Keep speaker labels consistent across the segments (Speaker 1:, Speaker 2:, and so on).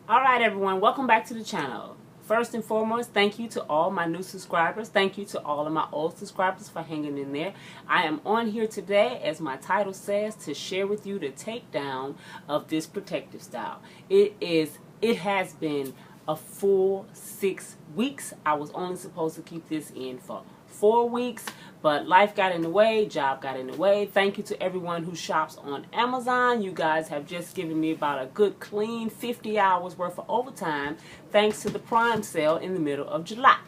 Speaker 1: Alright everyone, welcome back to the channel. First and foremost, thank you to all my new subscribers. Thank you to all of my old subscribers for hanging in there. I am on here today, as my title says, to share with you the takedown of this protective style. It has been a full 6 weeks. I was only supposed to keep this in for 4 weeks, but life got in the way, job got in the way. Thank you to everyone who shops on Amazon. You guys have just given me about a good clean 50 hours worth of overtime thanks to the Prime sale in the middle of July.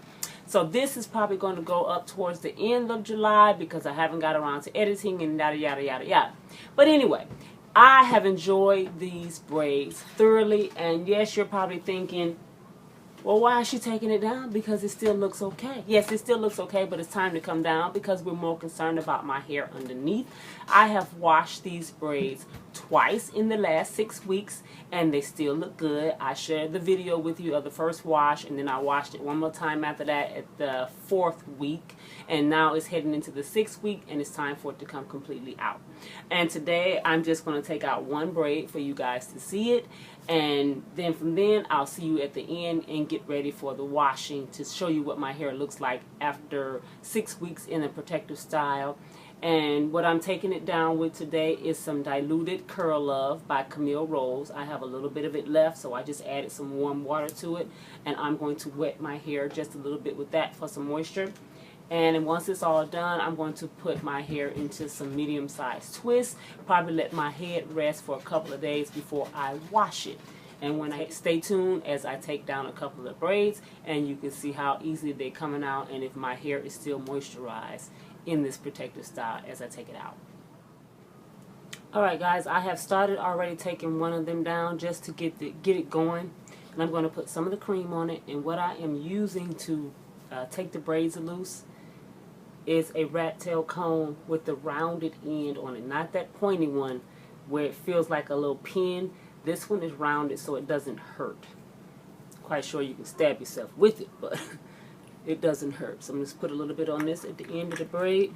Speaker 1: So this is probably going to go up towards the end of July because I haven't got around to editing and yada yada yada yada. But anyway, I have enjoyed these braids thoroughly, and yes, you're probably thinking, well, why is she taking it down? Because it still looks okay. Yes, it still looks okay, but it's time to come down because we're more concerned about my hair underneath. I have washed these braids twice in the last 6 weeks, and they still look good. I shared the video with you of the first wash, and then I washed it one more time after that at the 4th week, and now it's heading into the 6th week, and it's time for it to come completely out. And today, I'm just going to take out one braid for you guys to see it, and then from then I'll see you at the end and get ready for the washing to show you what my hair looks like after 6 weeks in a protective style. And what I'm taking it down with today is some diluted Curl Love by Camille Rose. I have a little bit of it left, so I just added some warm water to it, and I'm going to wet my hair just a little bit with that for some moisture. And once it's all done, I'm going to put my hair into some medium-sized twists. Probably let my head rest for a couple of days before I wash it. And when I stay tuned as I take down a couple of braids, and you can see how easily they're coming out, and if my hair is still moisturized in this protective style as I take it out. Alright guys, I have started already taking one of them down just to get it going. And I'm going to put some of the cream on it. And what I am using to take the braids loose is a rat tail comb with the rounded end on it, not that pointy one where it feels like a little pin. This one is rounded so it doesn't hurt. Quite sure you can stab yourself with it, but it doesn't hurt. So I'm just put a little bit on this at the end of the braid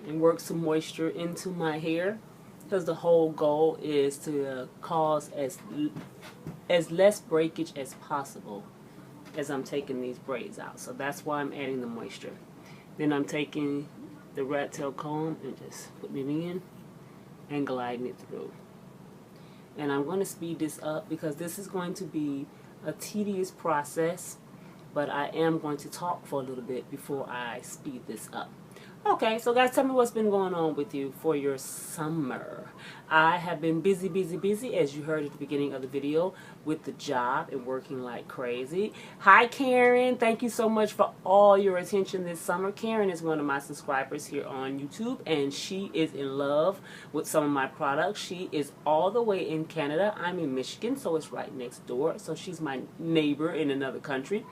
Speaker 1: and work some moisture into my hair, because the whole goal is to cause as less breakage as possible as I'm taking these braids out. So that's why I'm adding the moisture. Then I'm taking the rat tail comb and just putting it in and gliding it through. And I'm going to speed this up because this is going to be a tedious process, but I am going to talk for a little bit before I speed this up. Okay, so guys, tell me what's been going on with you for your summer. I have been busy, as you heard at the beginning of the video, with the job and working like crazy. Hi, Karen. Thank you so much for all your attention this summer. Karen is one of my subscribers here on YouTube, and she is in love with some of my products. She is all the way in Canada. I'm in Michigan, so it's right next door. So she's my neighbor in another country,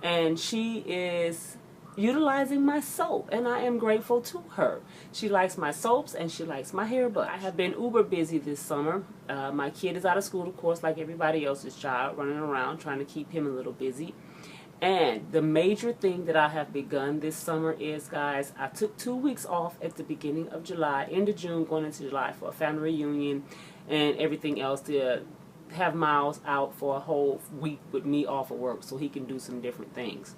Speaker 1: and she is utilizing my soap, and I am grateful to her. She likes my soaps and she likes my hair, but I have been uber busy this summer. My kid is out of school, of course, like everybody else's child, running around trying to keep him a little busy. And the major thing that I have begun this summer is, guys, I took 2 weeks off at the beginning of July, end of June, going into July, for a family reunion and everything else, to have Miles out for a whole week with me off of work so he can do some different things.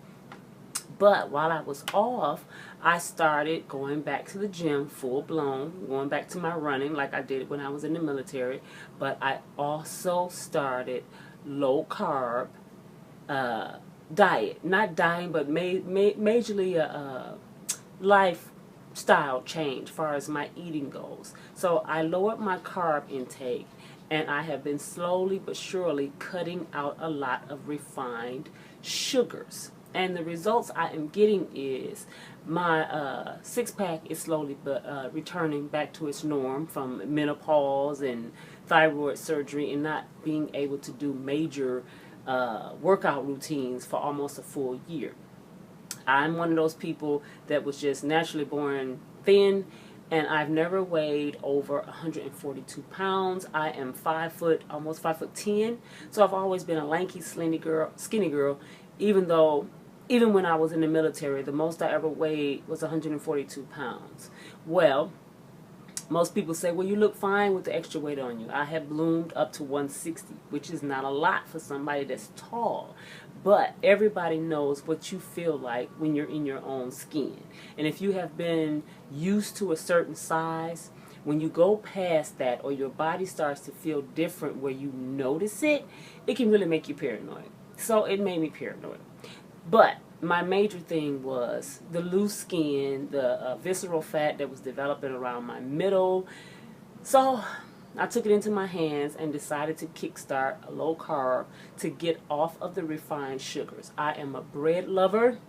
Speaker 1: But while I was off, I started going back to the gym full blown, going back to my running like I did when I was in the military. But I also started low carb diet. Not dying, but majorly a lifestyle change as far as my eating goes. So I lowered my carb intake, and I have been slowly but surely cutting out a lot of refined sugars. And the results I am getting is my six-pack is slowly but returning back to its norm from menopause and thyroid surgery and not being able to do major workout routines for almost a full year. I'm one of those people that was just naturally born thin, and I've never weighed over 142 pounds. I am 5 foot, almost 5'10", so I've always been a lanky, skinny girl, even when I was in the military, the most I ever weighed was 142 pounds. Well, Most people say, well, you look fine with the extra weight on you. I have bloomed up to 160, which is not a lot for somebody that's tall. But everybody knows what you feel like when you're in your own skin. And if you have been used to a certain size, when you go past that or your body starts to feel different where you notice it, it can really make you paranoid. So it made me paranoid. But my major thing was the loose skin, the visceral fat that was developing around my middle. So I took it into my hands and decided to kickstart a low carb to get off of the refined sugars. I am a bread lover,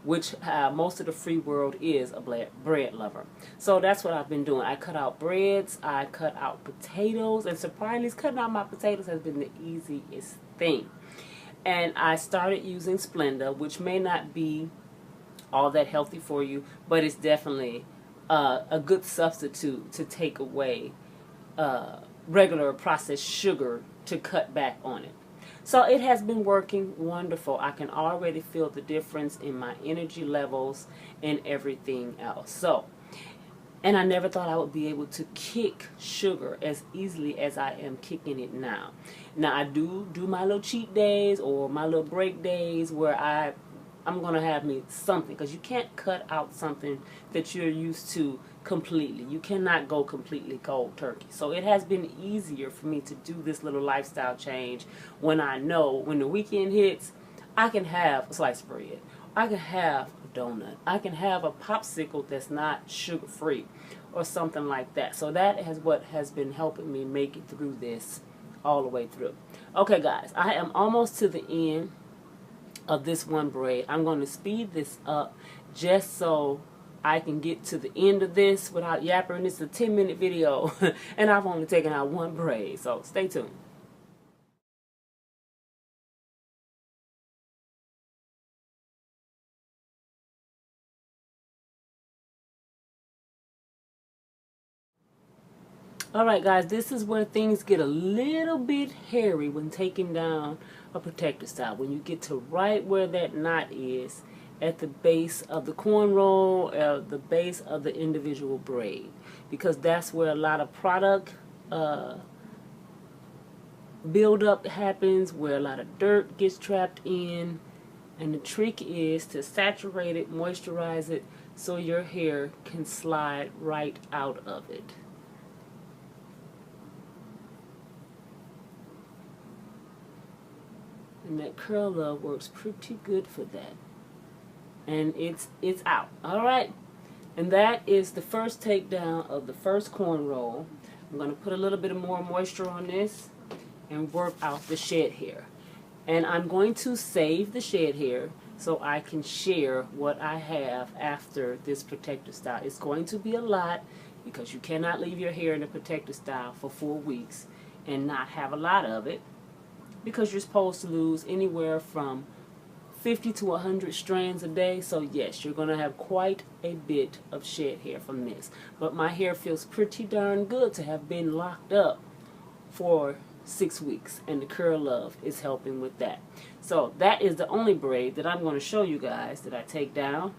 Speaker 1: which most of the free world is a bread lover. So that's what I've been doing. I cut out breads, I cut out potatoes, and surprisingly, cutting out my potatoes has been the easiest thing. And I started using Splenda, which may not be all that healthy for you, but it's definitely a good substitute to take away regular processed sugar to cut back on it. So it has been working wonderful. I can already feel the difference in my energy levels and everything else. So, and I never thought I would be able to kick sugar as easily as I am kicking it now. Now I do my little cheat days or my little break days where I'm going to have me something, because you can't cut out something that you're used to completely. You cannot go completely cold turkey. So it has been easier for me to do this little lifestyle change when I know when the weekend hits, I can have a slice of bread. I can have a donut. I can have a popsicle that's not sugar-free or something like that. So that is what has been helping me make it through this all the way through. Okay, guys, I am almost to the end of this one braid. I'm going to speed this up just so I can get to the end of this without yapping. This is a 10-minute video and I've only taken out one braid, so stay tuned. Alright guys, this is where things get a little bit hairy when taking down a protector style. When you get to right where that knot is at the base of the cornrow, the base of the individual braid. Because that's where a lot of product buildup happens, where a lot of dirt gets trapped in. And the trick is to saturate it, moisturize it, so your hair can slide right out of it. And that Curl Love works pretty good for that. And it's out. Alright. And that is the first takedown of the first cornrow. I'm going to put a little bit more moisture on this and work out the shed hair. And I'm going to save the shed hair so I can share what I have after this protector style. It's going to be a lot because you cannot leave your hair in a protector style for 4 weeks and not have a lot of it, because you're supposed to lose anywhere from 50 to 100 strands a day. So yes, you're going to have quite a bit of shed hair from this. But my hair feels pretty darn good to have been locked up for 6 weeks, and the Curl Love is helping with that. So that is the only braid that I'm going to show you guys that I take down.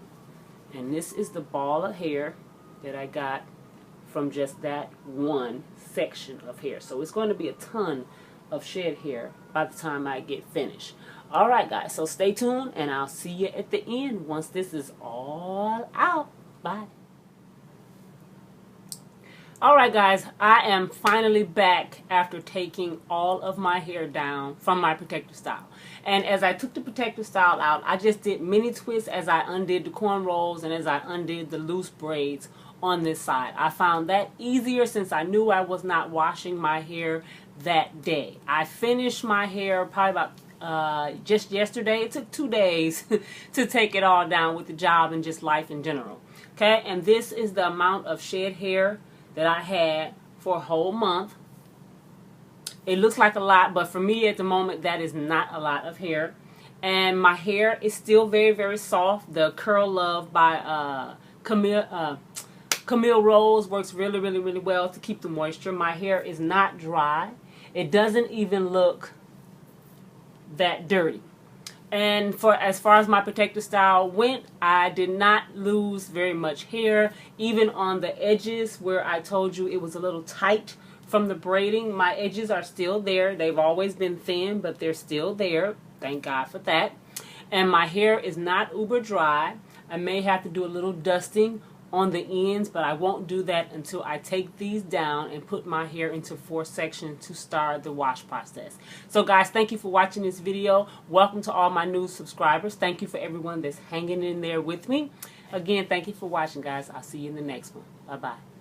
Speaker 1: And this is the ball of hair that I got from just that one section of hair. So it's going to be a ton of shed hair by the time I get finished. Alright guys, so stay tuned and I'll see you at the end once this is all out. Bye. Alright guys, I am finally back after taking all of my hair down from my protector style. And as I took the protector style out, I just did mini twists as I undid the cornrows and as I undid the loose braids on this side. I found that easier since I knew I was not washing my hair that day. I finished my hair probably about just yesterday. It took 2 days to take it all down with the job and just life in general. Okay, and this is the amount of shed hair that I had for a whole month. It looks like a lot, but for me at the moment, that is not a lot of hair. And my hair is still very, very soft. The Curl Love by Camille Rose works really, really, really well to keep the moisture. My hair is not dry. It doesn't even look that dirty. And for as far as my protective style went, I did not lose very much hair. Even on the edges where I told you it was a little tight from the braiding, my edges are still there. They've always been thin, but they're still there. Thank God for that. And my hair is not uber dry. I may have to do a little dusting on the ends, but I won't do that until I take these down and put my hair into 4 sections to start the wash process. So guys, thank you for watching this video. Welcome to all my new subscribers. Thank you for everyone that's hanging in there with me. Again, thank you for watching, guys. I'll see you in the next one. Bye-bye.